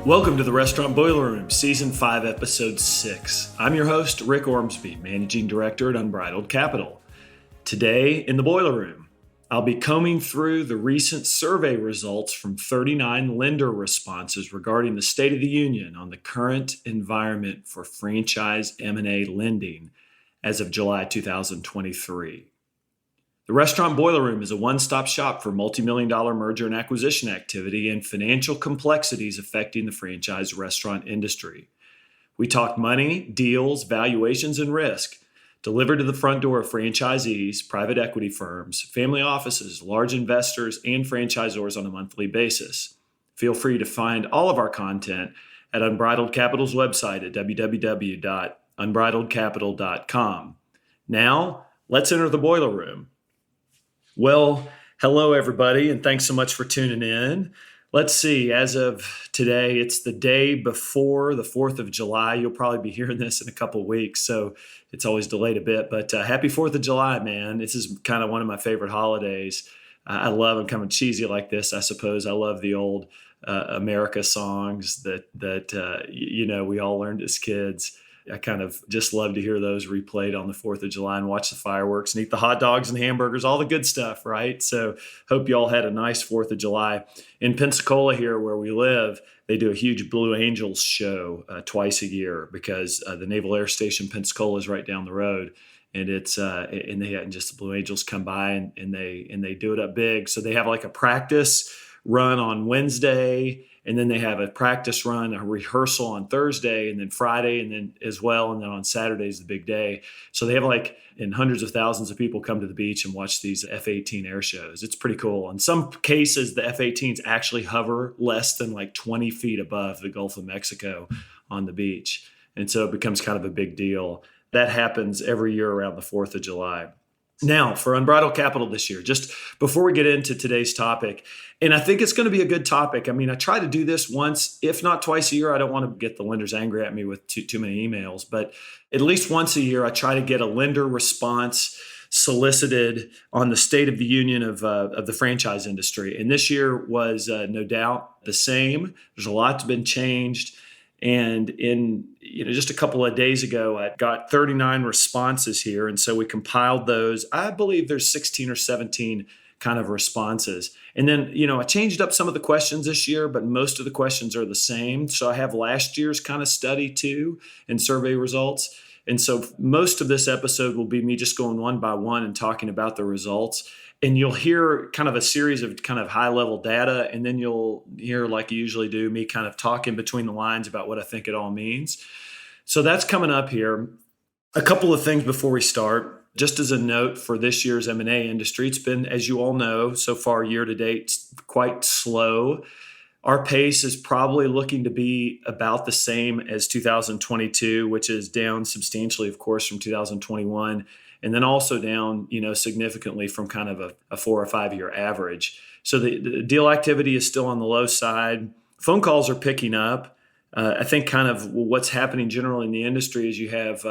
Welcome to the Restaurant Boiler Room, Season 5, Episode 6. I'm your host, Rick Ormsby, Managing Director at Unbridled Capital. Today, in the Boiler Room, I'll be combing through the recent survey results from 39 lender responses regarding the State of the Union on the current environment for franchise M&A lending as of July 2023. The Restaurant Boiler Room is a one-stop shop for multi-million-dollar merger and acquisition activity and financial complexities affecting the franchise restaurant industry. We talk money, deals, valuations, and risk, delivered to the front door of franchisees, private equity firms, family offices, large investors, and franchisors on a monthly basis. Feel free to find all of our content at Unbridled Capital's website at www.unbridledcapital.com. Now, let's enter the boiler room. Well, hello, everybody, and thanks so much for tuning in. Let's see, as of today, it's the day before the 4th of July. You'll probably be hearing this in a couple of weeks, so it's always delayed a bit. But happy 4th of July, man. This is kind of one of my favorite holidays. I love them coming cheesy like this, I suppose. I love the old America songs that we all learned as kids. I kind of just love to hear those replayed on the 4th of July and watch the fireworks and eat the hot dogs and hamburgers, all the good stuff, right? So hope you all had a nice 4th of July. In Pensacola here where we live, they do a huge Blue Angels show twice a year because the Naval Air Station Pensacola is right down the road. And it's and they had just the Blue Angels come by and they do it up big. So they have like a practice run on Wednesday, and then they have a practice run, a rehearsal on Thursday, and then Friday, and then as well, and then on Saturday is the big day. So they have and hundreds of thousands of people come to the beach and watch these F-18 air shows. It's pretty cool. In some cases, the F-18s actually hover less than 20 feet above the Gulf of Mexico on the beach. And so it becomes kind of a big deal. That happens every year around the 4th of July. Now, for Unbridled Capital this year, just before we get into today's topic, and I think it's going to be a good topic. I mean, I try to do this once, if not twice a year. I don't want to get the lenders angry at me with too many emails, but at least once a year, I try to get a lender response solicited on the State of the Union of the franchise industry. And this year was no doubt the same. There's a lot that's been changed. And in just a couple of days ago, I got 39 responses here. And so we compiled those. I believe there's 16 or 17 kind of responses. And then, I changed up some of the questions this year, but most of the questions are the same. So I have last year's kind of study too and survey results. And so most of this episode will be me just going one by one and talking about the results. And you'll hear kind of a series of kind of high-level data, and then you'll hear, like you usually do, me kind of talking between the lines about what I think it all means. So that's coming up here. A couple of things before we start. Just as a note for this year's M&A industry, it's been, as you all know, so far year-to-date, quite slow. Our pace is probably looking to be about the same as 2022, which is down substantially, of course, from 2021. And then also down, significantly from kind of a 4 or 5 year average. So the deal activity is still on the low side. Phone calls are picking up. I think kind of what's happening generally in the industry is you have,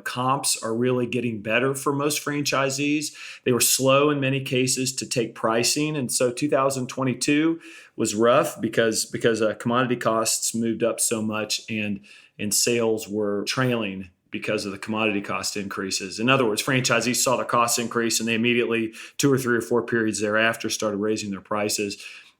comps are really getting better for most franchisees. They were slow in many cases to take pricing. And so 2022 was rough because commodity costs moved up so much and sales were trailing because of the commodity cost increases. In other words, franchisees saw the costs increase and they immediately 2 or 3 or 4 periods thereafter started raising their prices.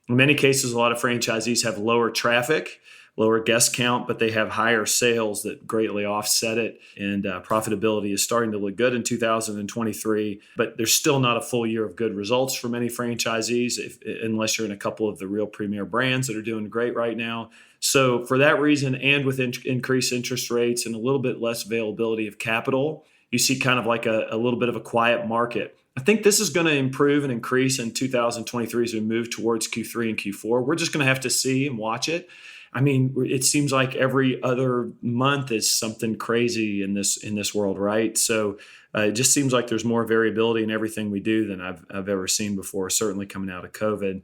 In many cases, a lot of franchisees have lower traffic, lower guest count, but they have higher sales that greatly offset it. And profitability is starting to look good in 2023, but there's still not a full year of good results for many franchisees unless you're in a couple of the real premier brands that are doing great right now. So for that reason, and with increased interest rates and a little bit less availability of capital, you see kind of like a little bit of a quiet market. I think this is going to improve and increase in 2023 as we move towards Q3 and Q4. We're just going to have to see and watch it. I mean, it seems like every other month is something crazy in this world, right? So it just seems like there's more variability in everything we do than I've ever seen before, certainly coming out of COVID.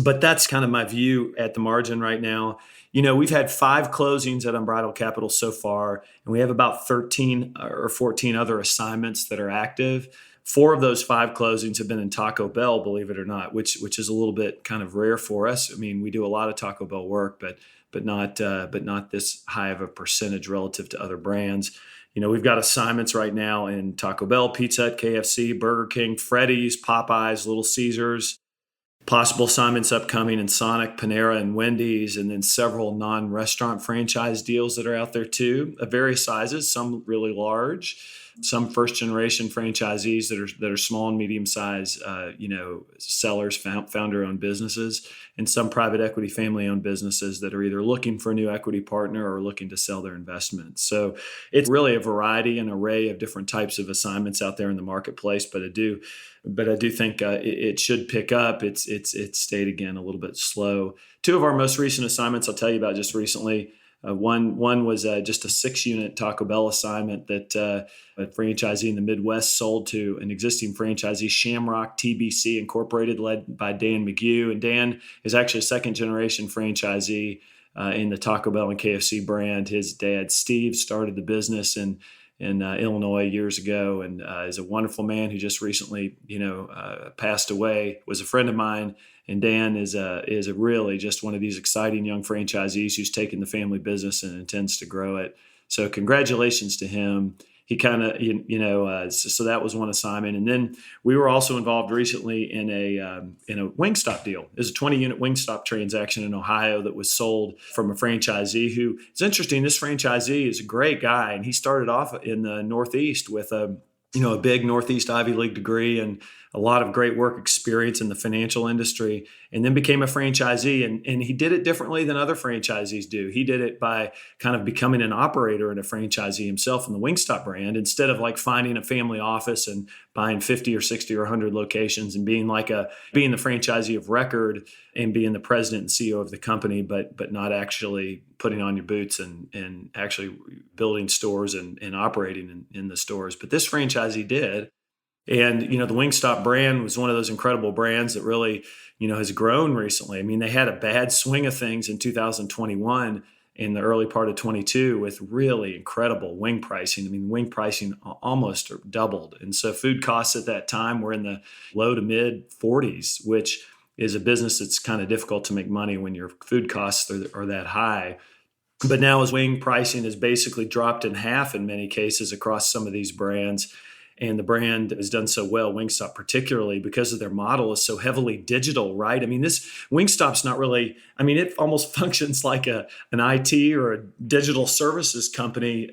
But that's kind of my view at the margin right now. We've had 5 closings at Unbridled Capital so far, and we have about 13 or 14 other assignments that are active. 4 of those 5 closings have been in Taco Bell, believe it or not, which is a little bit kind of rare for us. I mean, we do a lot of Taco Bell work, but not this high of a percentage relative to other brands. We've got assignments right now in Taco Bell, Pizza Hut, KFC, Burger King, Freddy's, Popeyes, Little Caesars. Possible assignments upcoming in Sonic, Panera, and Wendy's, and then several non-restaurant franchise deals that are out there too, of various sizes, some really large, some first-generation franchisees that are small and medium-sized, sellers, founder-owned businesses, and some private equity family-owned businesses that are either looking for a new equity partner or looking to sell their investments. So it's really a variety and array of different types of assignments out there in the marketplace, but I do think it should pick up. It's stayed again a little bit slow. 2 of our most recent assignments I'll tell you about just recently. One was just a 6-unit Taco Bell assignment that a franchisee in the Midwest sold to an existing franchisee, Shamrock TBC Incorporated, led by Dan McGew. And Dan is actually a second-generation franchisee in the Taco Bell and KFC brand. His dad, Steve, started the business in Illinois years ago, and is a wonderful man who just recently, passed away. Was a friend of mine, and Dan is a really just one of these exciting young franchisees who's taken the family business and intends to grow it. So congratulations to him. He kind of, so that was one assignment, and then we were also involved recently in a Wingstop deal. It was a 20-unit Wingstop transaction in Ohio that was sold from a franchisee who, it's interesting. This franchisee is a great guy, and he started off in the Northeast with a big Northeast Ivy League degree and a lot of great work experience in the financial industry, and then became a franchisee. And he did it differently than other franchisees do. He did it by kind of becoming an operator and a franchisee himself in the Wingstop brand, instead of like finding a family office and buying 50 or 60 or 100 locations and being the franchisee of record and being the president and CEO of the company, but not actually putting on your boots and actually building stores and operating in the stores. But this franchisee did. And, the Wingstop brand was one of those incredible brands that really, has grown recently. I mean, they had a bad swing of things in 2021 in the early part of 22 with really incredible wing pricing. I mean, wing pricing almost doubled. And so food costs at that time were in the low to mid 40s, which is a business that's kind of difficult to make money when your food costs are that high. But now as wing pricing has basically dropped in half in many cases across some of these brands, and the brand has done so well, Wingstop particularly, because of their model is so heavily digital, right? I mean, this Wingstop's not really, it almost functions like an IT or a digital services company,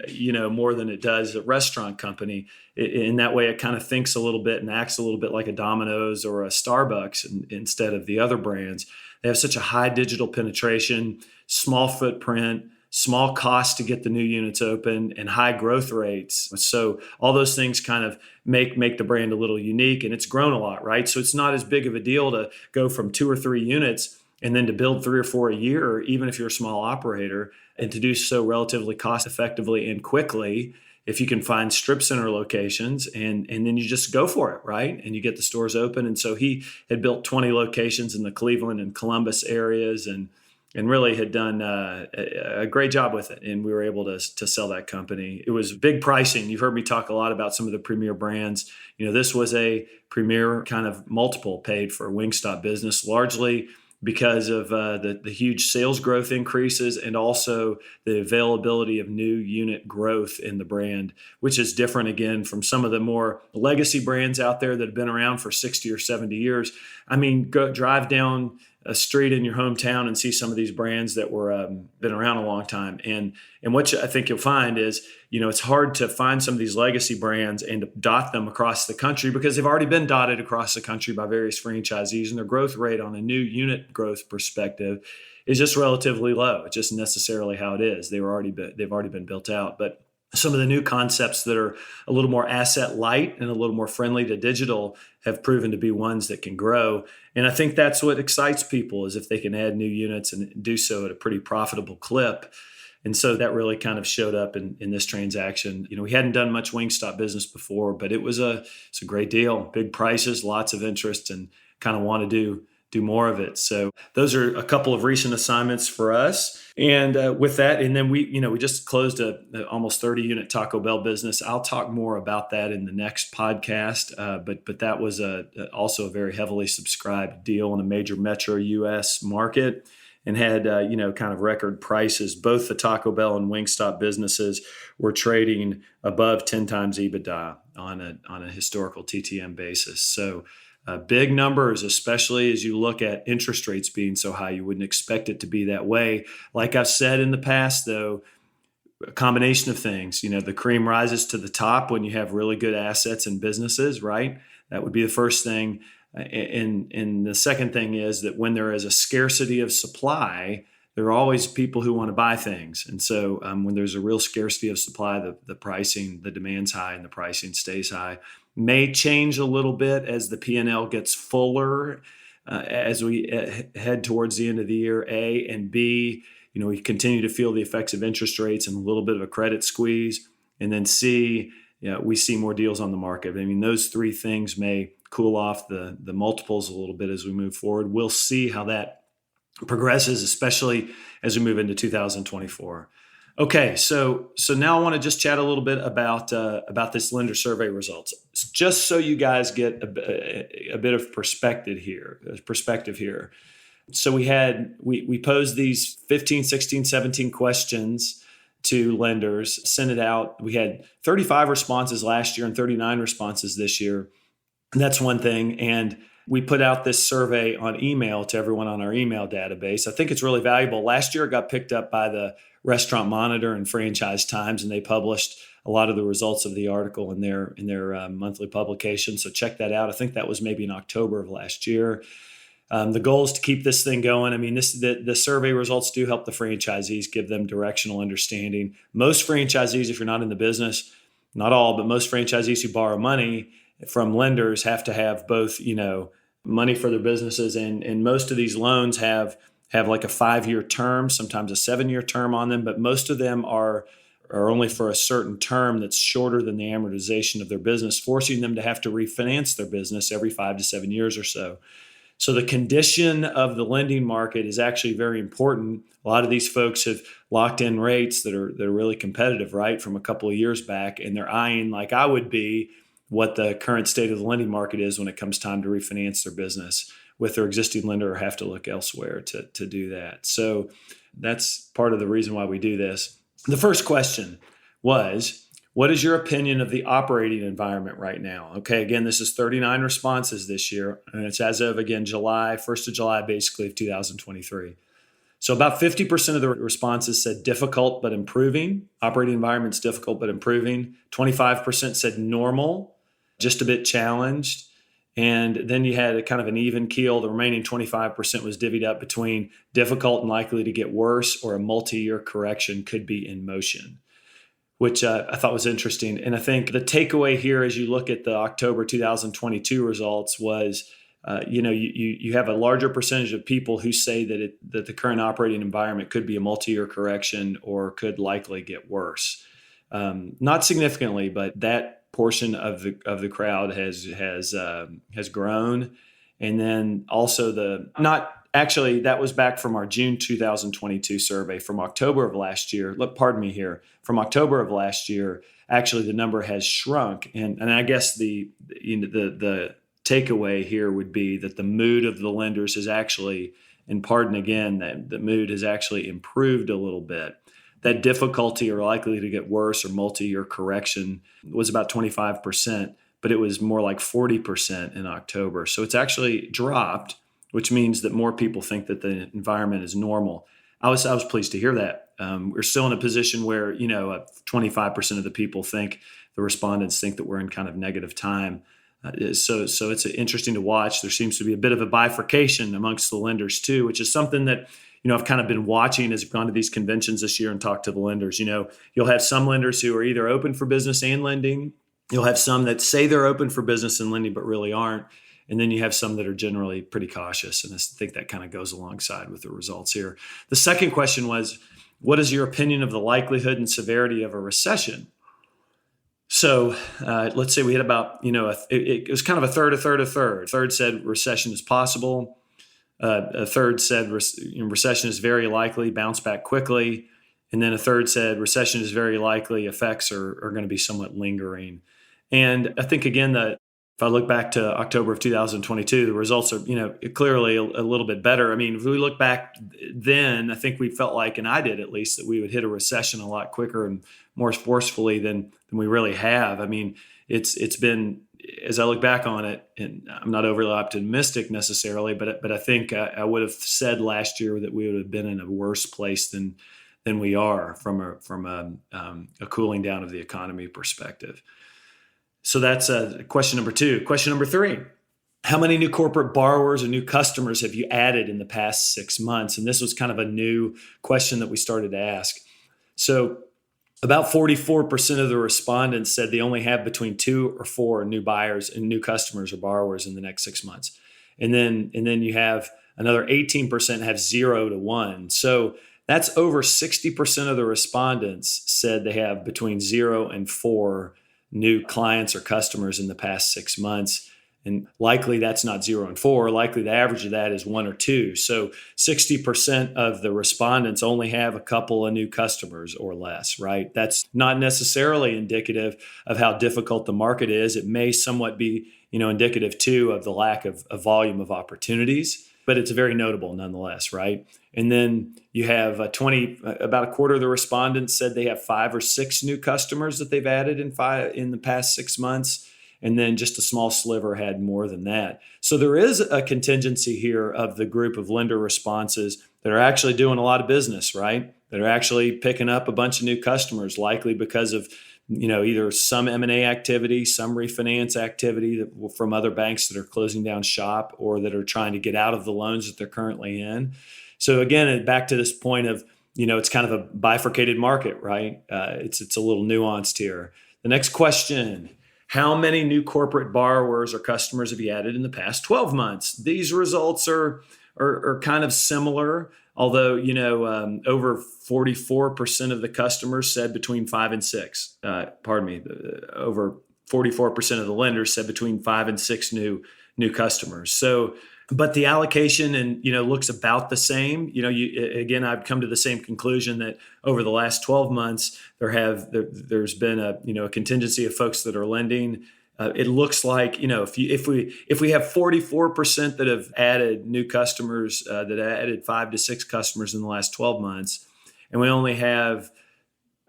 more than it does a restaurant company. In that way, it kind of thinks a little bit and acts a little bit like a Domino's or a Starbucks instead of the other brands. They have such a high digital penetration, small footprint, small cost to get the new units open, and high growth rates. So all those things kind of make the brand a little unique, and it's grown a lot, right? So it's not as big of a deal to go from 2 or 3 units and then to build 3 or 4 a year, even if you're a small operator, and to do so relatively cost effectively and quickly if you can find strip center locations, and then you just go for it, right? And you get the stores open. And so he had built 20 locations in the Cleveland and Columbus areas, and really had done a great job with it. And we were able to sell that company. It was big pricing. You've heard me talk a lot about some of the premier brands. This was a premier kind of multiple paid for a Wingstop business, largely because of the huge sales growth increases and also the availability of new unit growth in the brand, which is different again from some of the more legacy brands out there that have been around for 60 or 70 years. Go drive down a street in your hometown and see some of these brands that were been around a long time. And what I think you'll find is, it's hard to find some of these legacy brands and to dot them across the country because they've already been dotted across the country by various franchisees, and their growth rate on a new unit growth perspective is just relatively low. It's just necessarily how it is. They've already been built out. But some of the new concepts that are a little more asset light and a little more friendly to digital have proven to be ones that can grow. And I think that's what excites people, is if they can add new units and do so at a pretty profitable clip. And so that really kind of showed up in this transaction. We hadn't done much Wingstop business before, but it's a great deal. Big prices, lots of interest, and kind of want to do more of it. So those are a couple of recent assignments for us. And with that, and then we just closed a almost 30 unit Taco Bell business. I'll talk more about that in the next podcast. But that was also a very heavily subscribed deal in a major metro U.S. market, and had kind of record prices. Both the Taco Bell and Wingstop businesses were trading above 10 times EBITDA on a historical TTM basis. So big numbers, especially as you look at interest rates being so high. You wouldn't expect it to be that way. Like I've said in the past, though, a combination of things. The cream rises to the top when you have really good assets and businesses, right? That would be the first thing. And the second thing is that when there is a scarcity of supply, there are always people who want to buy things. And so when there's a real scarcity of supply, the pricing, the demand's high and the pricing stays high. May change a little bit as the P&L gets fuller as we head towards the end of the year, A, and B, we continue to feel the effects of interest rates and a little bit of a credit squeeze. And then C, we see more deals on the market. I mean, those three things may cool off the multiples a little bit as we move forward. We'll see how that progresses, especially as we move into 2024. Okay, so now I want to just chat a little bit about this lender survey results, just so you guys get a bit of perspective here. So we posed these 15, 16, 17 questions to lenders, sent it out. We had 35 responses last year and 39 responses this year. And that's one thing. And we put out this survey on email to everyone on our email database. I think it's really valuable. Last year, it got picked up by the Restaurant Monitor and Franchise Times, and they published a lot of the results of the article in their monthly publication. So check that out. I think that was maybe in October of last year. The goal is to keep this thing going. I mean, the survey results do help the franchisees, give them directional understanding. Most franchisees, if you're not in the business, not all, but most franchisees who borrow money from lenders have to have both, money for their businesses, and most of these loans have like a 5-year term, sometimes a 7-year term on them, but most of them are only for a certain term that's shorter than the amortization of their business, forcing them to have to refinance their business every 5 to 7 years or so. So the condition of the lending market is actually very important. A lot of these folks have locked in rates that are really competitive, right, from a couple of years back, and they're eyeing, like I would be, what the current state of the lending market is when it comes time to refinance their business with their existing lender, or have to look elsewhere to do that. So that's part of the reason why we do this. The first question was, what is your opinion of the operating environment right now? Okay, again, this is 39 responses this year, and it's as of, again, 1st of July, basically, of 2023. So about 50% of the responses said difficult but improving. Operating environment's difficult but improving. 25% said normal, just a bit challenged. And then you had a kind of an even keel. The remaining 25% was divvied up between difficult and likely to get worse, or a multi-year correction could be in motion, which I thought was interesting. And I think the takeaway here as you look at the October 2022 results was, you have a larger percentage of people who say that the current operating environment could be a multi-year correction or could likely get worse. Not significantly, but that portion of the crowd has grown. And then also that was back from our June 2022 survey. From October of last year, from October of last year, actually the number has shrunk. And I guess the takeaway here would be that the mood of the lenders is actually, and pardon again, that the mood has actually improved a little bit. That difficulty or likely to get worse or multi-year correction was about 25%, but it was more like 40% in October. So it's actually dropped, which means that more people think that the environment is normal. I was pleased to hear that. We're still in a position where 25% of the people think, the respondents think, that we're in kind of negative time. So it's interesting to watch. There seems to be a bit of a bifurcation amongst the lenders too, which is something that I've kind of been watching as I've gone to these conventions this year and talked to the lenders. You'll have some lenders who are either open for business and lending. You'll have some that say they're open for business and lending, but really aren't. And then you have some that are generally pretty cautious. And I think that kind of goes alongside with the results here. The second question was, what is your opinion of the likelihood and severity of a recession? So let's say we had about, it was kind of a third. A third said recession is possible. A third said recession is very likely, bounce back quickly. And then a third said recession is very likely, effects are going to be somewhat lingering. And I think, again, that if I look back to October of 2022, the results are, clearly a little bit better. I mean, if we look back then, I think we felt like, and I did at least, that we would hit a recession a lot quicker and more forcefully than we really have. I mean, it's been, as I look back on it, and I'm not overly optimistic necessarily, but I think I would have said last year that we would have been in a worse place than we are from a cooling down of the economy perspective. So that's question number 2. Question number 3, how many new corporate borrowers or new customers have you added in the past 6 months? And this was kind of a new question that we started to ask. So about 44% of the respondents said they only have between 2 or 4 new buyers and new customers or borrowers in the next 6 months. And then you have another 18% have 0 to 1. So that's over 60% of the respondents said they have between 0 and 4 new clients or customers in the past 6 months. And likely that's not 0 and 4. Likely the average of that is 1 or 2. So 60% of the respondents only have a couple of new customers or less, right? That's not necessarily indicative of how difficult the market is. It may somewhat be, indicative too of the lack of volume of opportunities, but it's very notable nonetheless, right? And then you have about a quarter of the respondents said they have 5 or 6 new customers that they've added in the past 6 months. And then just a small sliver had more than that. So there is a contingency here of the group of lender responses that are actually doing a lot of business, right? That are actually picking up a bunch of new customers, likely because of, either some M&A activity, some refinance activity from other banks that are closing down shop or that are trying to get out of the loans that they're currently in. So again, back to this point of, it's kind of a bifurcated market, right? It's a little nuanced here. The next question. How many new corporate borrowers or customers have you added in the past 12 months? These results are kind of similar, although, over 44% of the customers said between 5 and 6. Over 44% of the lenders said between 5 and 6 new customers. So, but the allocation looks about the same. Again, I've come to the same conclusion that over the last 12 months, there's been a contingency of folks that are lending. It looks like, if we have 44% that have added new customers, that added 5 to 6 customers in the last 12 months, and we only have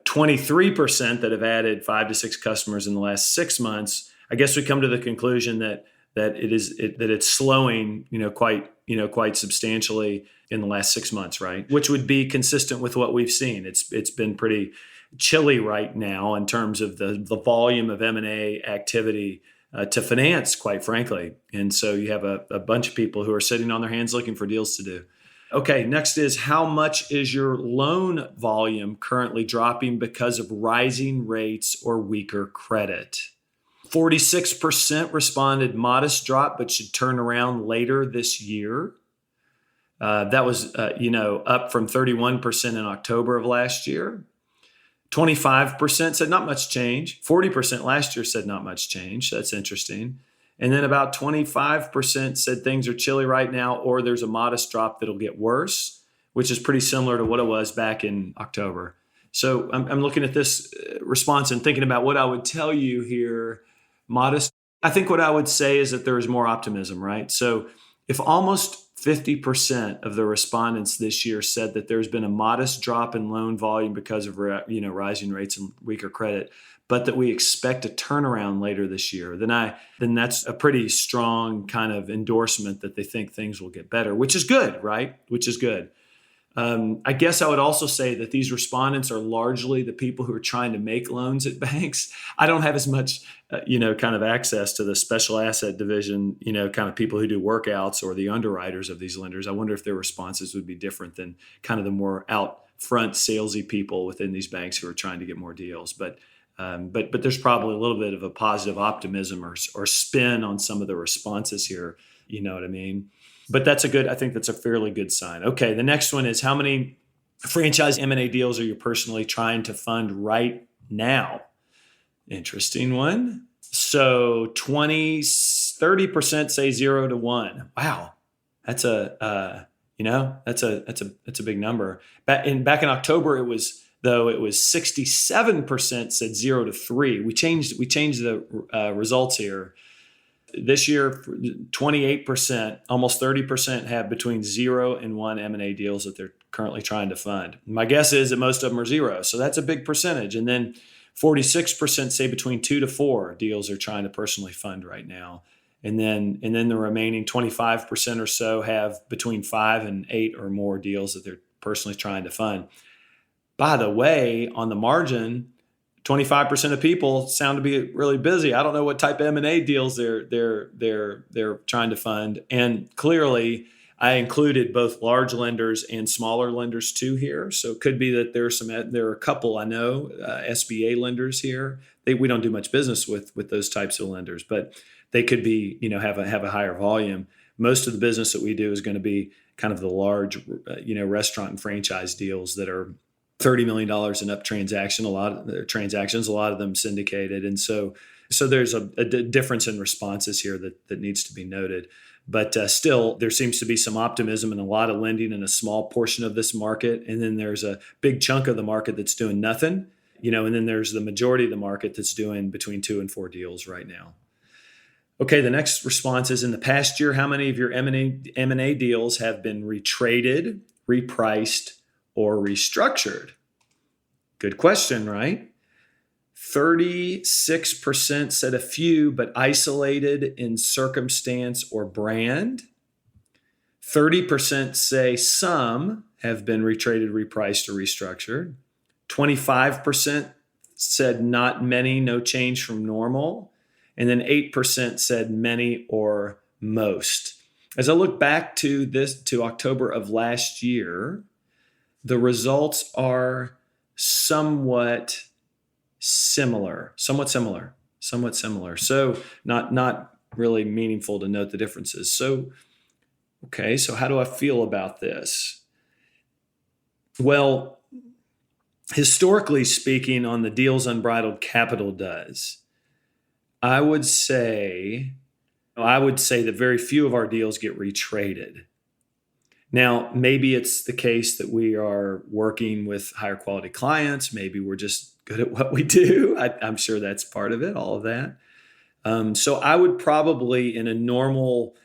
23% that have added 5 to 6 customers in the last 6 months, I guess we come to the conclusion that it's slowing, quite substantially in the last 6 months, right? Which would be consistent with what we've seen. It's been pretty chilly right now in terms of the volume of M&A activity to finance, quite frankly. And so you have a bunch of people who are sitting on their hands looking for deals to do. Okay, next is how much is your loan volume currently dropping because of rising rates or weaker credit? 46% responded modest drop, but should turn around later this year. That was, up from 31% in October of last year. 25% said not much change. 40% last year said not much change. That's interesting. And then about 25% said things are chilly right now, or there's a modest drop that'll get worse, which is pretty similar to what it was back in October. So I'm looking at this response and thinking about what I would tell you here. Modest. I think what I would say is that there is more optimism, right? So if almost 50% of the respondents this year said that there's been a modest drop in loan volume because of rising rates and weaker credit, but that we expect a turnaround later this year, then that's a pretty strong kind of endorsement that they think things will get better, which is good, right? Which is good. I guess I would also say that these respondents are largely the people who are trying to make loans at banks. I don't have as much, kind of access to the special asset division, kind of people who do workouts or the underwriters of these lenders. I wonder if their responses would be different than kind of the more out front salesy people within these banks who are trying to get more deals. But there's probably a little bit of a positive optimism or spin on some of the responses here. You know what I mean? But I think that's a fairly good sign. Okay, the next one is how many franchise M&A deals are you personally trying to fund right now? Interesting one. So 30% say 0 to 1. Wow. That's that's a big number. Back in October, it was 67% said 0 to 3. We changed the results here. This year, 28%, almost 30% have between 0 and 1 M&A deals that they're currently trying to fund. My guess is that most of them are 0, so that's a big percentage. And then 46% say between 2 to 4 deals they're trying to personally fund right now. And then the remaining 25% or so have between 5 and 8 or more deals that they're personally trying to fund. By the way, on the margin, 25% of people sound to be really busy. I don't know what type of M&A deals they're trying to fund. And clearly, I included both large lenders and smaller lenders too here. So it could be that there are a couple, I know, SBA lenders here. We don't do much business with those types of lenders, but they could be, have a higher volume. Most of the business that we do is going to be kind of the large, restaurant and franchise deals that are $30 million and up transaction. A lot of their transactions, a lot of them syndicated. And so there's a difference in responses here that needs to be noted. But still, there seems to be some optimism and a lot of lending in a small portion of this market. And then there's a big chunk of the market that's doing nothing, and then there's the majority of the market that's doing between 2 and 4 deals right now. Okay, the next response is, in the past year, how many of your M&A deals have been retraded, repriced, or restructured? Good question, right? 36% said a few, but isolated in circumstance or brand. 30% say some have been retraded, repriced, or restructured. 25% said not many, no change from normal. And then 8% said many or most. As I look back to October of last year, the results are somewhat similar. So not really meaningful to note the differences. So how do I feel about this? Well, historically speaking, on the deals Unbridled Capital does, I would say that very few of our deals get retraded. Now, maybe it's the case that we are working with higher quality clients. Maybe we're just good at what we do. I'm sure that's part of it, all of that. So I would probably, in a normal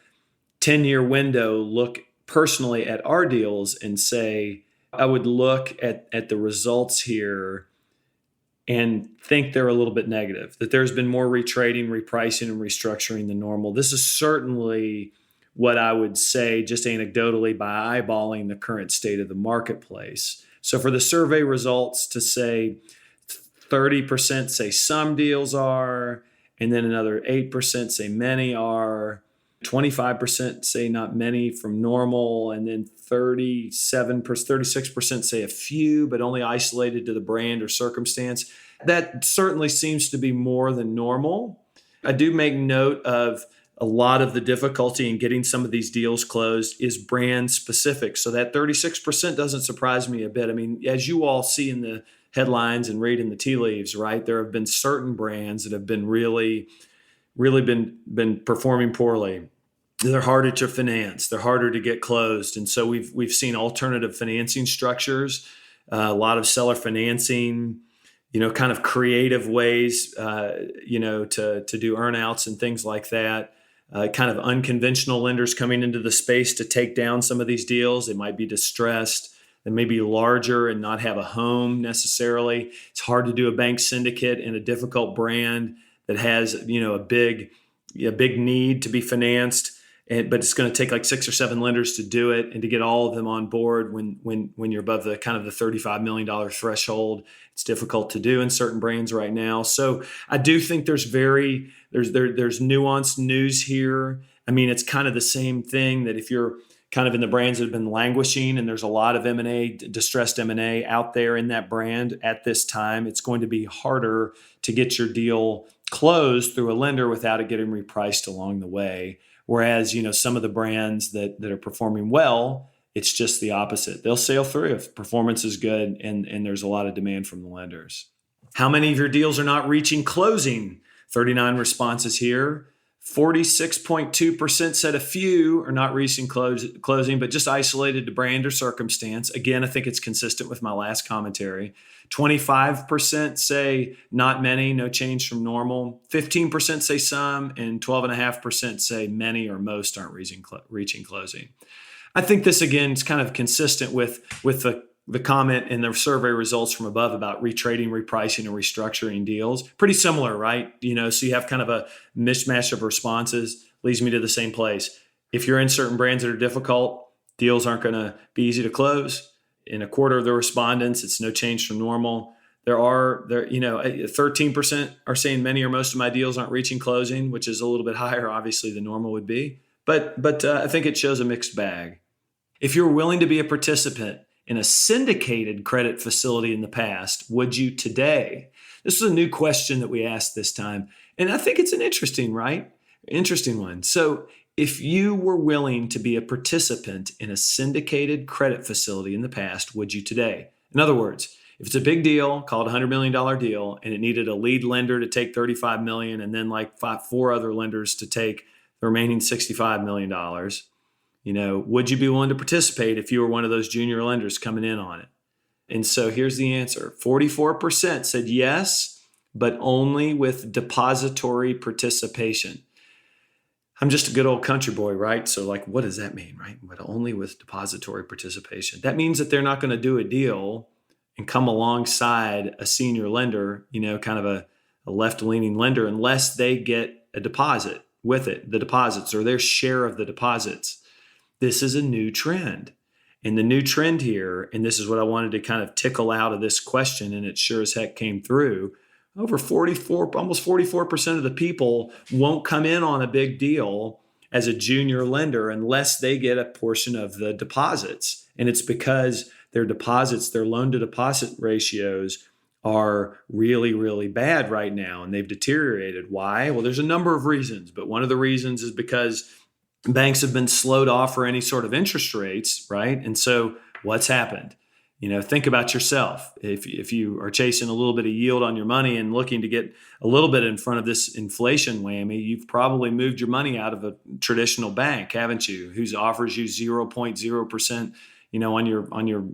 10-year window, look personally at our deals and say, I would look at the results here and think they're a little bit negative, that there's been more retrading, repricing, and restructuring than normal. This is certainly what I would say, just anecdotally, by eyeballing the current state of the marketplace. So for the survey results to say 30% say some deals are, and then another 8% say many are, 25% say not many from normal, and then 36% say a few, but only isolated to the brand or circumstance. That certainly seems to be more than normal. I do make note of a lot of the difficulty in getting some of these deals closed is brand specific. So that 36% doesn't surprise me a bit. I mean, as you all see in the headlines and read in the tea leaves, right? There have been certain brands that have been really been performing poorly. They're harder to finance. They're harder to get closed. And so we've seen alternative financing structures, a lot of seller financing, kind of creative ways, to do earnouts and things like that. Kind of unconventional lenders coming into the space to take down some of these deals. They might be distressed. They may be larger and not have a home necessarily. It's hard to do a bank syndicate in a difficult brand that has, a big need to be financed. But it's going to take like 6 or 7 lenders to do it, and to get all of them on board when you're above the kind of the $35 million threshold. It's difficult to do in certain brands right now. So I do think there's nuanced news here. I mean, it's kind of the same thing that if you're kind of in the brands that have been languishing and there's a lot of M&A, distressed M&A out there in that brand at this time, it's going to be harder to get your deal closed through a lender without it getting repriced along the way. Whereas, some of the brands that are performing well, it's just the opposite. They'll sail through if performance is good and there's a lot of demand from the lenders. How many of your deals are not reaching closing? 39 responses here. 46.2% said a few are not reaching closing, but just isolated to brand or circumstance. Again, I think it's consistent with my last commentary. 25% say not many, no change from normal. 15% say some, and 12.5% say many or most aren't reaching closing. I think this, again, is kind of consistent with the comment in the survey results from above about retrading, repricing, and restructuring deals. Pretty similar, right? So you have kind of a mishmash of responses. Leads me to the same place. If you're in certain brands that are difficult, deals aren't going to be easy to close. In a quarter of the respondents, it's no change from normal. 13% are saying many or most of my deals aren't reaching closing, which is a little bit higher, obviously, than normal would be. But I think it shows a mixed bag. If you're willing to be a participant in a syndicated credit facility in the past, would you today? This is a new question that we asked this time. And I think it's an interesting one. So if you were willing to be a participant in a syndicated credit facility in the past, would you today? In other words, if it's a big deal called a $100 million deal and it needed a lead lender to take $35 million and then like four other lenders to take the remaining $65 million, would you be willing to participate if you were one of those junior lenders coming in on it? And so here's the answer. 44% said yes, but only with depository participation. I'm just a good old country boy, right? So what does that mean, right? But only with depository participation. That means that they're not going to do a deal and come alongside a senior lender, kind of a left-leaning lender, unless they get a deposit with it, the deposits or their share of the deposits. This is a new trend. And the new trend here, and this is what I wanted to kind of tickle out of this question, and it sure as heck came through, almost 44% of the people won't come in on a big deal as a junior lender unless they get a portion of the deposits. And it's because their deposits, their loan to deposit ratios are really, really bad right now, and they've deteriorated. Why? Well, there's a number of reasons, but one of the reasons is because banks have been slow to offer any sort of interest rates, right? And so what's happened? Think about yourself. If you are chasing a little bit of yield on your money and looking to get a little bit in front of this inflation whammy, you've probably moved your money out of a traditional bank, haven't you? Who offers you 0.0%, on your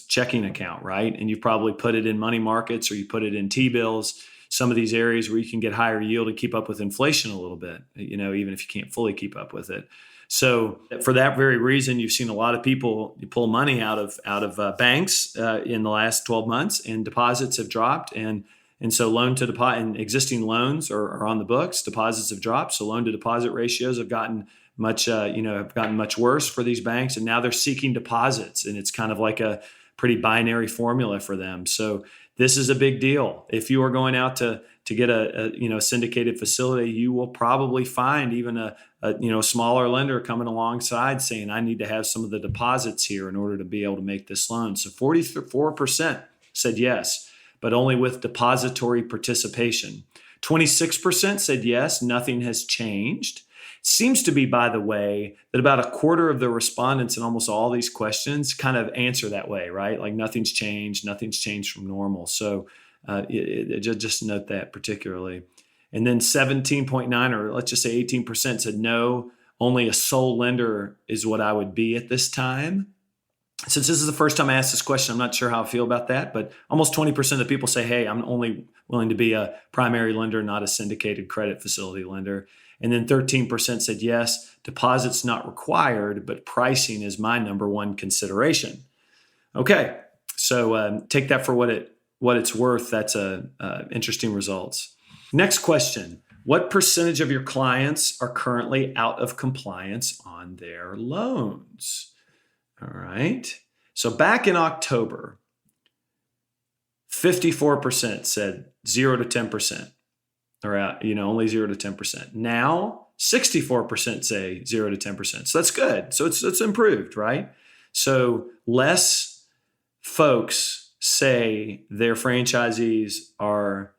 checking account, right? And you've probably put it in money markets or you put it in T-bills, some of these areas where you can get higher yield and keep up with inflation a little bit, even if you can't fully keep up with it. So for that very reason, you've seen a lot of people pull money out of banks in the last 12 months, and deposits have dropped. And so loan to deposit and existing loans are on the books. Deposits have dropped. So loan to deposit ratios have gotten much worse for these banks. And now they're seeking deposits. And it's kind of like a pretty binary formula for them. So this is a big deal. If you are going out to get a syndicated facility, you will probably find even a smaller lender coming alongside saying, I need to have some of the deposits here in order to be able to make this loan. So 44% said yes, but only with depository participation. 26% said yes, nothing has changed. Seems to be, by the way, that about a quarter of the respondents in almost all these questions kind of answer that way, right? Like nothing's changed from normal. So just note that particularly. And then 17.9, or let's just say 18% said no, only a sole lender is what I would be at this time. Since this is the first time I asked this question, I'm not sure how I feel about that, but almost 20% of people say, hey, I'm only willing to be a primary lender, not a syndicated credit facility lender. And then 13% said yes, deposits not required, but pricing is my number one consideration. Okay, so take that for what it's worth. That's interesting results. Next question. What percentage of your clients are currently out of compliance on their loans? All right. So back in October, 54% said 0 to 10%. Or only 0 to 10%. Now, 64% say 0 to 10%. So that's good. So it's improved, right? So less folks say their franchisees are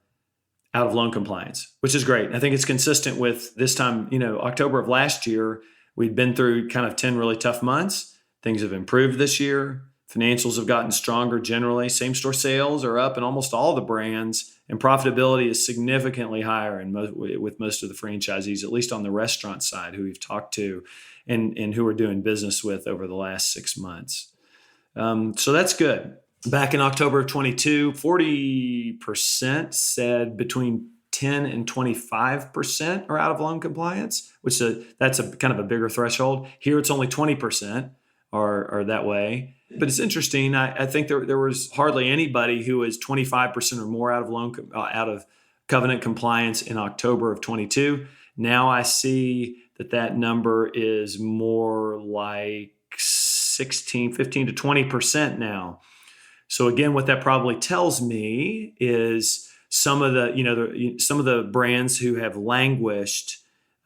out of loan compliance, which is great. I think it's consistent with this time, October of last year, we'd been through kind of 10 really tough months. Things have improved this year. Financials have gotten stronger generally. Same-store sales are up in almost all the brands, and profitability is significantly higher with most of the franchisees, at least on the restaurant side, who we've talked to and who we're doing business with over the last 6 months. So that's good. Back in October of 22, 40% said between 10 and 25% are out of loan compliance, which that's a kind of a bigger threshold. Here it's only 20% are that way. But it's interesting. I think there was hardly anybody who was 25% or more out of covenant compliance in October of 22. Now I see that number is more like 15 to 20% now. So again, what that probably tells me is some of the brands who have languished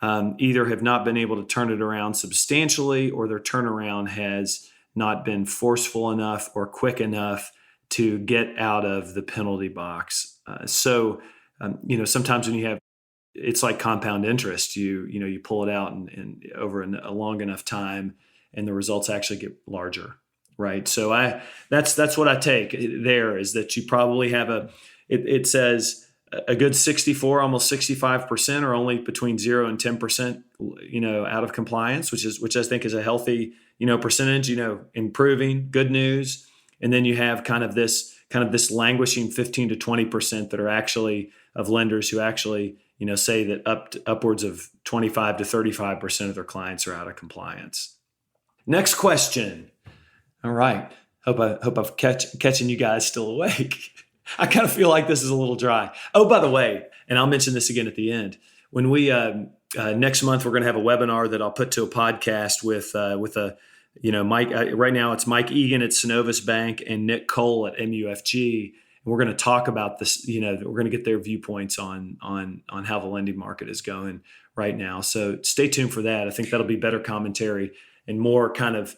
either have not been able to turn it around substantially, or their turnaround has not been forceful enough or quick enough to get out of the penalty box. Sometimes when you have, it's like compound interest. You pull it out and over a long enough time, and the results actually get larger, right? So that's what I take there, is that you probably have it says a good 64, almost 65% are only between 0 and 10%, out of compliance, which I think is a healthy, percentage, improving, good news. And then you have kind of this languishing 15 to 20% that are actually of lenders who actually, say that upwards of 25 to 35% of their clients are out of compliance. Next question. All right. Hope I'm catching you guys still awake. I kind of feel like this is a little dry. Oh, by the way, and I'll mention this again at the end. When we next month, we're going to have a webinar that I'll put to a podcast with Mike. Right now, it's Mike Egan at Synovus Bank and Nick Cole at MUFG. And we're going to talk about this. We're going to get their viewpoints on how the lending market is going right now. So stay tuned for that. I think that'll be better commentary and more kind of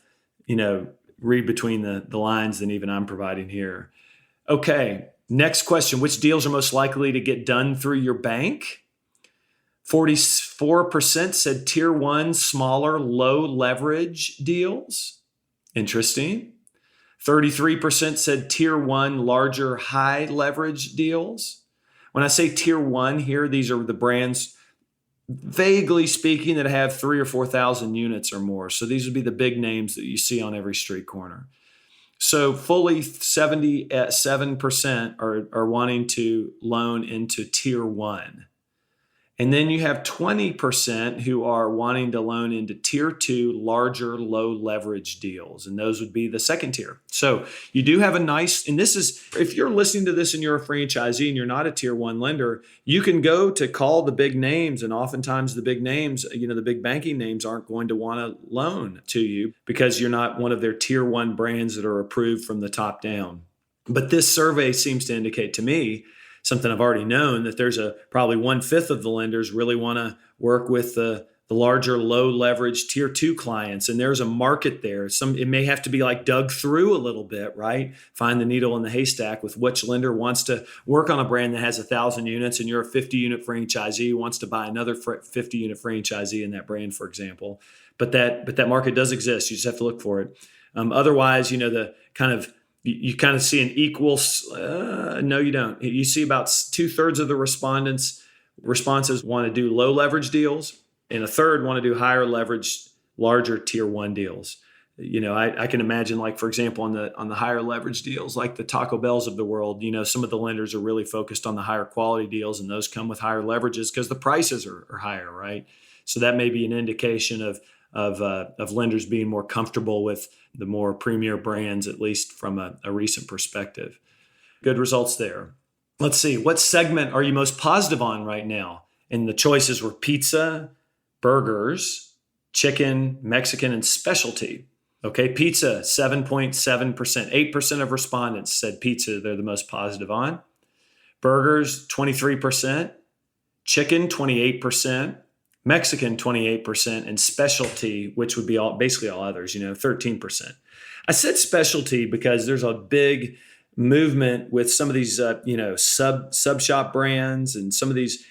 read between the lines than even I'm providing here. Okay. Next question. Which deals are most likely to get done through your bank? 44% said tier 1, smaller, low leverage deals. Interesting. 33% said tier 1, larger, high leverage deals. When I say tier 1 here, these are the brands, vaguely speaking, that have 3,000 or 4,000 units or more. So these would be the big names that you see on every street corner. So fully 77% are wanting to loan into tier 1. And then you have 20% who are wanting to loan into tier 2, larger, low leverage deals. And those would be the second tier. So you do have a nice, and this is, if you're listening to this and you're a franchisee and you're not a tier 1 lender, you can go to call the big names. And oftentimes the big names, the big banking names aren't going to want to loan to you because you're not one of their tier 1 brands that are approved from the top down. But this survey seems to indicate to me something I've already known, that there's probably 1/5 of the lenders really want to work with the larger, low leverage tier 2 clients. And there's a market there. It may have to be like dug through a little bit, right? Find the needle in the haystack with which lender wants to work on a brand that has 1,000 units and you're a 50-unit franchisee who wants to buy another 50-unit franchisee in that brand, for example. But that market does exist. You just have to look for it. Otherwise, the kind of, you kind of see an equal, no, you don't. You see about 2/3 of the responses want to do low leverage deals, and a third want to do higher leverage, larger tier 1 deals. I can imagine, like, for example, on the higher leverage deals, like the Taco Bells of the world, some of the lenders are really focused on the higher quality deals, and those come with higher leverages because the prices are higher, right? So that may be an indication of lenders being more comfortable with the more premier brands, at least from a recent perspective. Good results there. Let's see. What segment are you most positive on right now? And the choices were pizza, burgers, chicken, Mexican, and specialty. Okay, pizza, 7.7%. 8% of respondents said pizza they're the most positive on. Burgers, 23%. Chicken, 28%. Mexican, 28%, and specialty, which would be basically all others, 13%. I said specialty because there's a big movement with some of these, sub shop brands and some of these,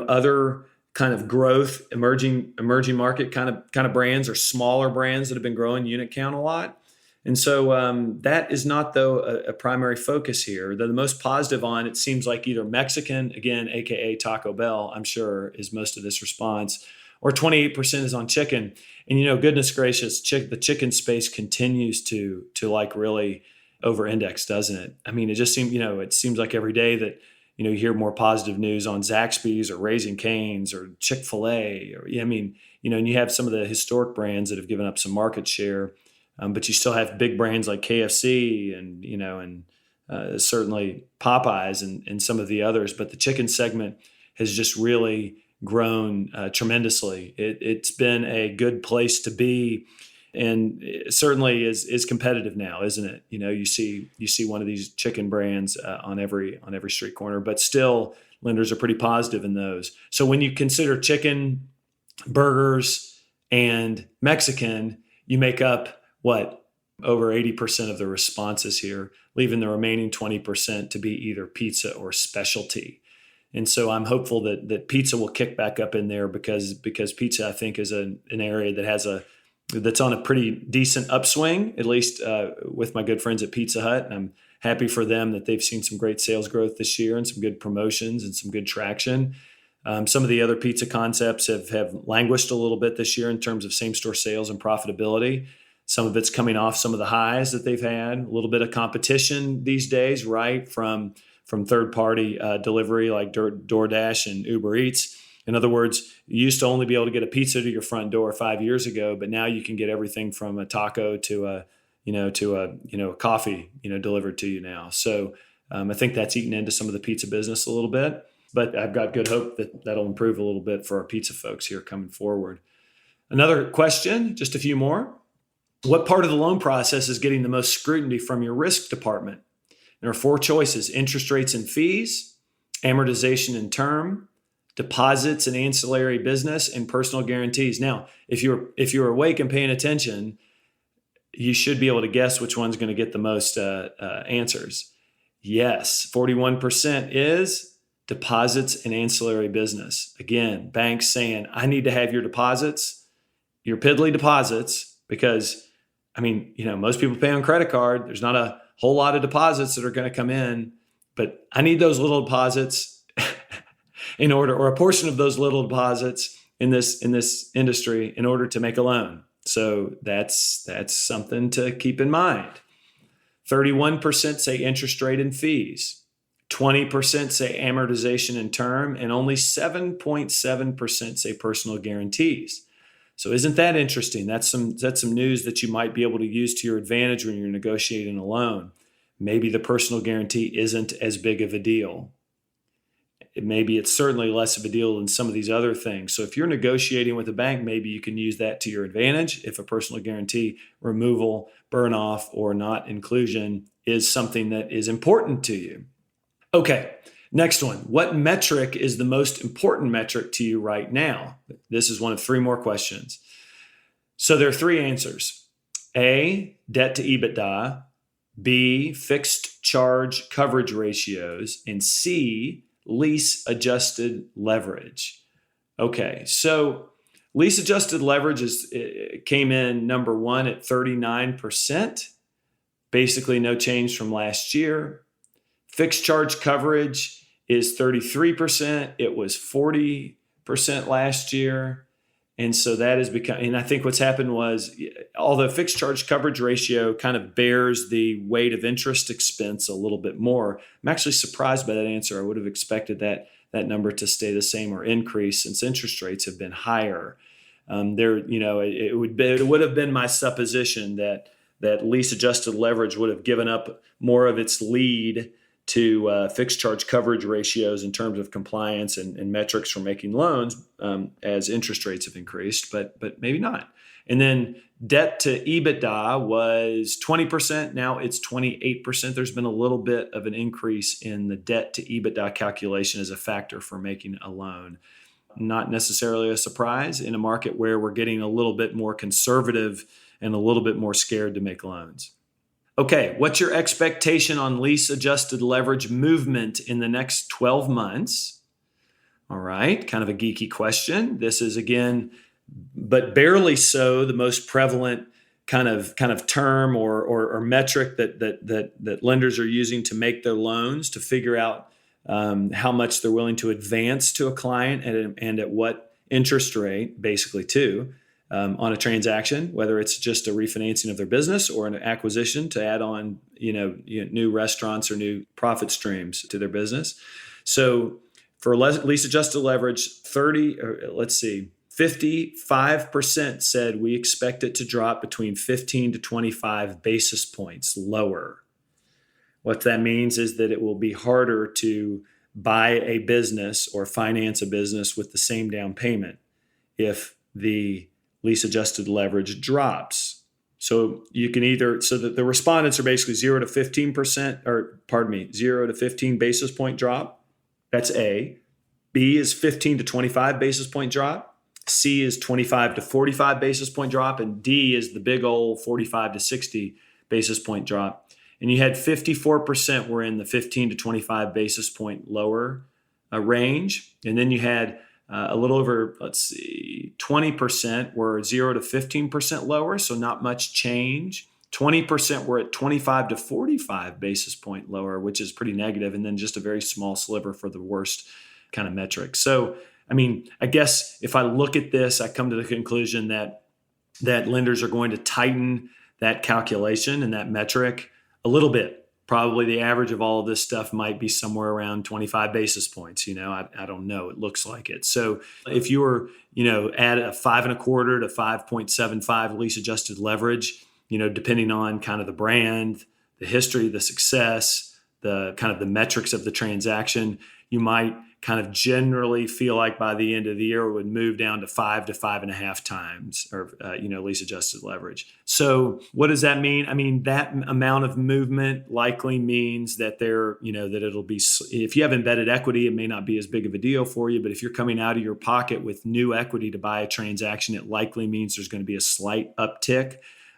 other kind of growth, emerging market kind of brands or smaller brands that have been growing unit count a lot. And so that is not, though, a primary focus here. The most positive on it seems like either Mexican, again, AKA Taco Bell, I'm sure is most of this response, or 28% is on chicken. And, goodness gracious, the chicken space continues to like really over-index, doesn't it? I mean, it seems like every day that, you hear more positive news on Zaxby's or Raising Cane's or Chick-fil-A, and you have some of the historic brands that have given up some market share. But you still have big brands like KFC and certainly Popeyes and some of the others. But the chicken segment has just really grown tremendously. It's been a good place to be, and it certainly is competitive now, isn't it? You see one of these chicken brands on every street corner, but still lenders are pretty positive in those. So when you consider chicken, burgers, and Mexican, you make up what? Over 80% of the responses here, leaving the remaining 20% to be either pizza or specialty. And so I'm hopeful that pizza will kick back up in there because pizza, I think, is an area that's on a pretty decent upswing, at least with my good friends at Pizza Hut. And I'm happy for them that they've seen some great sales growth this year and some good promotions and some good traction. Some of the other pizza concepts have languished a little bit this year in terms of same-store sales and profitability. Some of it's coming off some of the highs that they've had, a little bit of competition these days, right, from third-party delivery like DoorDash and Uber Eats. In other words, you used to only be able to get a pizza to your front door 5 years ago, but now you can get everything from a taco to a coffee, delivered to you now. So I think that's eaten into some of the pizza business a little bit, but I've got good hope that that'll improve a little bit for our pizza folks here coming forward. Another question, just a few more. What part of the loan process is getting the most scrutiny from your risk department? There are 4 choices: interest rates and fees, amortization and term, deposits and ancillary business, and personal guarantees. Now, if you're awake and paying attention, you should be able to guess which one's going to get the most answers. Yes, 41% is deposits and ancillary business. Again, banks saying, I need to have your deposits, your piddly deposits, because most people pay on credit card. There's not a whole lot of deposits that are going to come in, but I need those little deposits or a portion of those little deposits in this industry in order to make a loan. So that's something to keep in mind. 31% say interest rate and fees, 20% say amortization and term, and only 7.7% say personal guarantees. So isn't that interesting? That's some news that you might be able to use to your advantage when you're negotiating a loan. Maybe the personal guarantee isn't as big of a deal. Maybe it's certainly less of a deal than some of these other things. So if you're negotiating with a bank, maybe you can use that to your advantage if a personal guarantee removal, burn off, or not inclusion is something that is important to you. Okay. Next one, what metric is the most important metric to you right now? This is one of 3 more questions. So there are 3 answers. A, debt to EBITDA. B, fixed charge coverage ratios. And C, lease adjusted leverage. Okay, so lease adjusted leverage came in number 1 at 39%. Basically no change from last year. Fixed charge coverage is 33%. It was 40% last year. And so that has become, and I think what's happened was, although fixed charge coverage ratio kind of bears the weight of interest expense a little bit more, I'm actually surprised by that answer. I would have expected that number to stay the same or increase since interest rates have been higher. It would have been my supposition that lease adjusted leverage would have given up more of its lead to fixed charge coverage ratios in terms of compliance and metrics for making loans as interest rates have increased, but maybe not. And then debt to EBITDA was 20%. Now it's 28%. There's been a little bit of an increase in the debt to EBITDA calculation as a factor for making a loan. Not necessarily a surprise in a market where we're getting a little bit more conservative and a little bit more scared to make loans. Okay, what's your expectation on lease-adjusted leverage movement in the next 12 months? All right, kind of a geeky question. This is, again, but barely so, the most prevalent kind of term or metric that lenders are using to make their loans to figure out how much they're willing to advance to a client and at what interest rate, basically, too, on a transaction, whether it's just a refinancing of their business or an acquisition to add on, new restaurants or new profit streams to their business. So for lease adjusted leverage, 55% said we expect it to drop between 15 to 25 basis points lower. What that means is that it will be harder to buy a business or finance a business with the same down payment if the lease adjusted leverage drops. So you can so that the respondents are basically 0 to 15%, 0 to 15 basis point drop. That's A. B is 15 to 25 basis point drop. C is 25 to 45 basis point drop. And D is the big old 45 to 60 basis point drop. And you had 54% were in the 15 to 25 basis point lower range. And then you had a little over, 20% were 0 to 15% lower, so not much change. 20% were at 25 to 45 basis point lower, which is pretty negative, and then just a very small sliver for the worst kind of metric. So, I guess if I look at this, I come to the conclusion that lenders are going to tighten that calculation and that metric a little bit. Probably the average of all of this stuff might be somewhere around 25 basis points. I don't know. It looks like it. So if you were, at a 5.25 to 5.75 lease adjusted leverage, depending on kind of the brand, the history, the success, the kind of the metrics of the transaction, you might kind of generally feel like by the end of the year it would move down to 5 to 5.5 times or, lease adjusted leverage. So what does that mean? That amount of movement likely means that that it'll be, if you have embedded equity, it may not be as big of a deal for you, but if you're coming out of your pocket with new equity to buy a transaction, it likely means there's going to be a slight uptick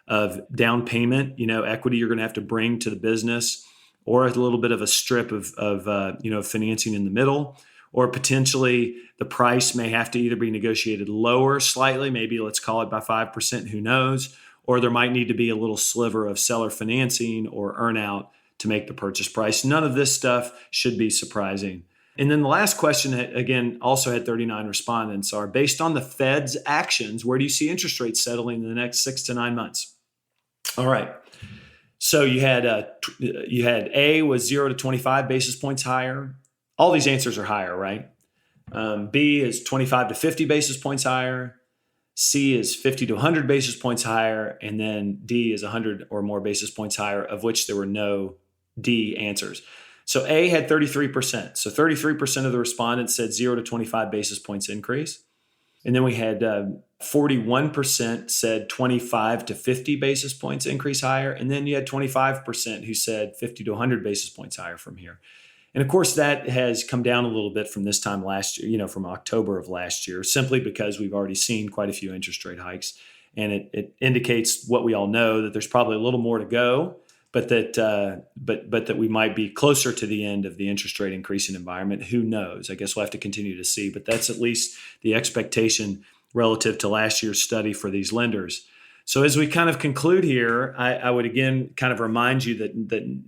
of down payment, equity you're going to have to bring to the business, or a little bit of a strip of financing in the middle. Or potentially the price may have to either be negotiated lower slightly, maybe let's call it by 5%, who knows, or there might need to be a little sliver of seller financing or earnout to make the purchase price. None of this stuff should be surprising. And then the last question, again, also had 39 respondents, are based on the Fed's actions, where do you see interest rates settling in the next 6 to 9 months? All right. So you had A was 0 to 25 basis points higher. All these answers are higher, right? B is 25 to 50 basis points higher. C is 50 to 100 basis points higher. And then D is 100 or more basis points higher, of which there were no D answers. So A had 33%. So 33% of the respondents said 0 to 25 basis points increase. And then we had 41% said 25 to 50 basis points increase higher. And then you had 25% who said 50 to 100 basis points higher from here. And of course, that has come down a little bit from this time last year, from October of last year, simply because we've already seen quite a few interest rate hikes. And it indicates what we all know, that there's probably a little more to go, but that we might be closer to the end of the interest rate increasing environment. Who knows? I guess we'll have to continue to see. But that's at least the expectation relative to last year's study for these lenders. So as we kind of conclude here, I would again kind of remind you that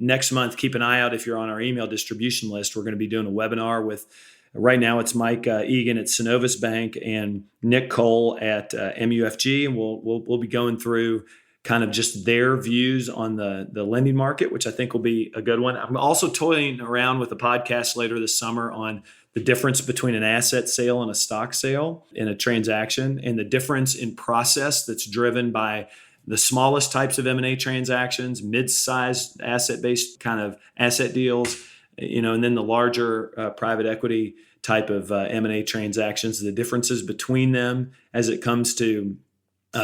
next month, keep an eye out if you're on our email distribution list. We're going to be doing a webinar with, right now it's Mike Egan at Synovus Bank and Nick Cole at MUFG, and we'll be going through kind of just their views on the lending market, which I think will be a good one. I'm also toying around with a podcast later this summer on the difference between an asset sale and a stock sale in a transaction, and the difference in process that's driven by the smallest types of M&A transactions, mid-sized asset-based kind of asset deals, and then the larger private equity type of M&A transactions, the differences between them as it comes to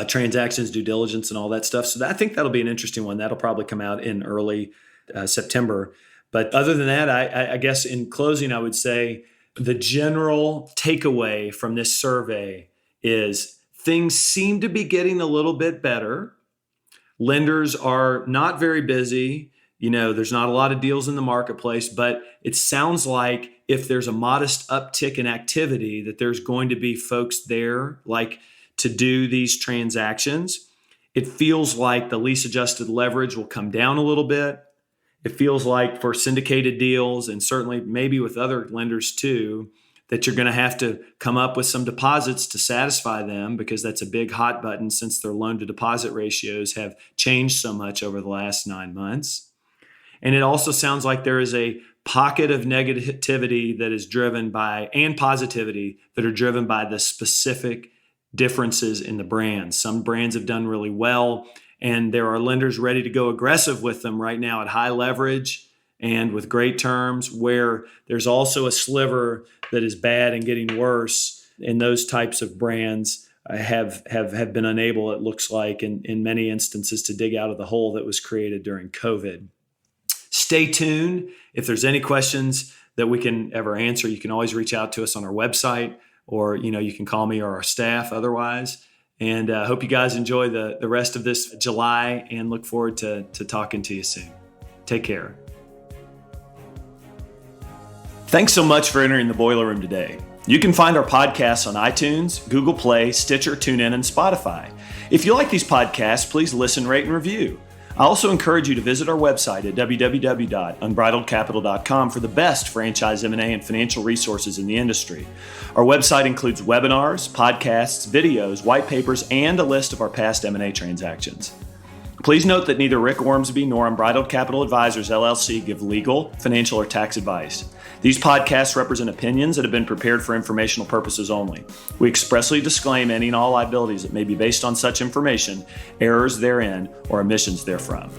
transactions, due diligence, and all that stuff. So I think that'll be an interesting one. That'll probably come out in early September. But other than that, I guess in closing, I would say the general takeaway from this survey is things seem to be getting a little bit better. Lenders are not very busy. There's not a lot of deals in the marketplace, but it sounds like if there's a modest uptick in activity, that there's going to be folks there like to do these transactions. It feels like the lease adjusted leverage will come down a little bit. It feels like for syndicated deals, and certainly maybe with other lenders too, that you're going to have to come up with some deposits to satisfy them, because that's a big hot button since their loan to deposit ratios have changed so much over the last 9 months. And it also sounds like there is a pocket of negativity that is driven by, and positivity that are driven by, the specific differences in the brands. Some brands have done really well, and there are lenders ready to go aggressive with them right now at high leverage and with great terms, where there's also a sliver that is bad and getting worse. And those types of brands have been unable, it looks like, in many instances, to dig out of the hole that was created during COVID. Stay tuned. If there's any questions that we can ever answer, you can always reach out to us on our website, or you can call me or our staff otherwise. And I hope you guys enjoy the rest of this July, and look forward to talking to you soon. Take care. Thanks so much for entering the Boiler Room today. You can find our podcasts on iTunes, Google Play, Stitcher, TuneIn, and Spotify. If you like these podcasts, please listen, rate, and review. I also encourage you to visit our website at www.unbridledcapital.com for the best franchise M&A and financial resources in the industry. Our website includes webinars, podcasts, videos, white papers, and a list of our past M&A transactions. Please note that neither Rick Ormsby nor Unbridled Capital Advisors LLC give legal, financial, or tax advice. These podcasts represent opinions that have been prepared for informational purposes only. We expressly disclaim any and all liabilities that may be based on such information, errors therein, or omissions therefrom.